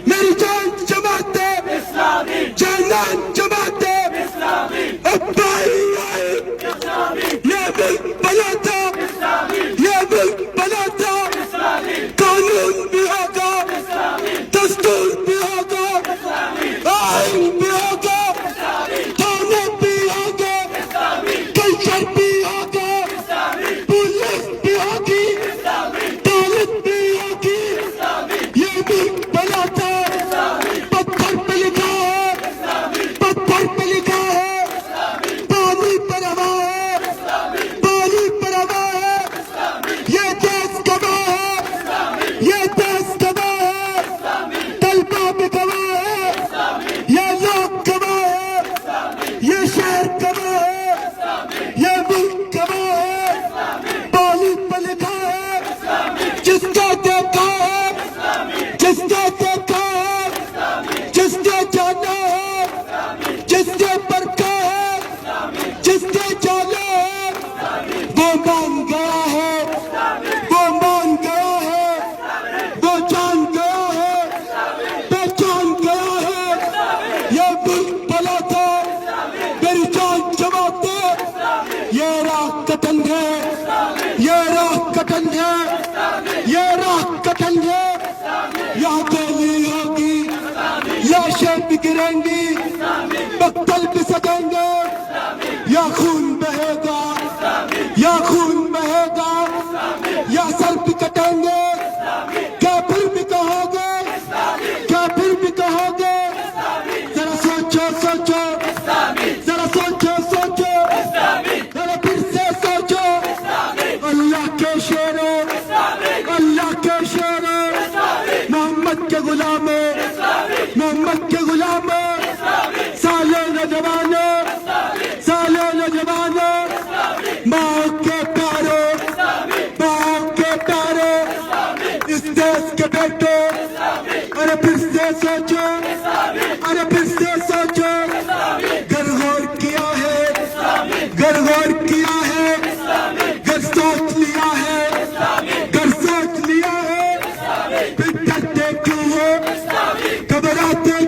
میری جان جماعت اسلامی، جانان جماعت اسلامی، ابائی آئے یہ ملک بنا تھا، یہ ملک بنا تھا، قانون بھی ہوگا، دستور بھی ہوگا، آئین بھی ہوگا، تھانے بھی ہوگا، کلچر بھی ہوگا، پولیس بھی ہوگی، دولت بھی ہوگی، یہ ملک بنا تھا، پتھر پہ لکھا ہے، پتھر پہ لکھا ہے، پانی پر ہوا ہے، پانی پر ہوا ہے، یہ دیس گواہ ہے، یہ دیس گواہ ہے، طلبہ بھی گواہ ہے، یہ لوگ گواہ ہے، یہ شہر گواہ ہے، یہ ملک گواہ ہے، پانی پر لکھا ہے، جس نے دیکھا ہے، جس نے دیکھا ہے، جس نے جانا ہے، جس نے پرکھا ہے، جس نے جانا ہے، وہ مان گیا ہے، وہ مان گیا ہے، وہ جان گیا ہے، پہچان گیا ہے، یہ ملک بنا تھا، میری جان جماعت یہ راہ کٹن ہے، یہ راہ کٹن ہے، یہ راہ کٹن ہے، یہاں گولی ہوگی، لاشیں بھی گریں گی، مقتل بھی سجیں گے، یا خون بہے گا، یا خون بہے گا، یا سر بھی کٹیں گے، کیا پھر بھی کہو گے، کیا پھر بھی کہو گے، ذرا سوچو سوچو، ذرا سوچو سوچو، ذرا پھر سے سوچو، اللہ کے شیروں، اللہ کے شیروں، محمد کے غلاموں، محمد کے غلاموں، سالے نوجوانوں، سالے نوجوانوں، ماں کے پیاروں، ماں کے پیاروں، اس دیس کے بیٹے، ارے پھر سے سوچو، ارے پھر سے سوچو، گر غور کیا ہے، گر غور کیا ہے، گر سوچ لیا ہے، گر سوچ لیا ہے، پھر ڈرتے کیوں ہو، گھبراتے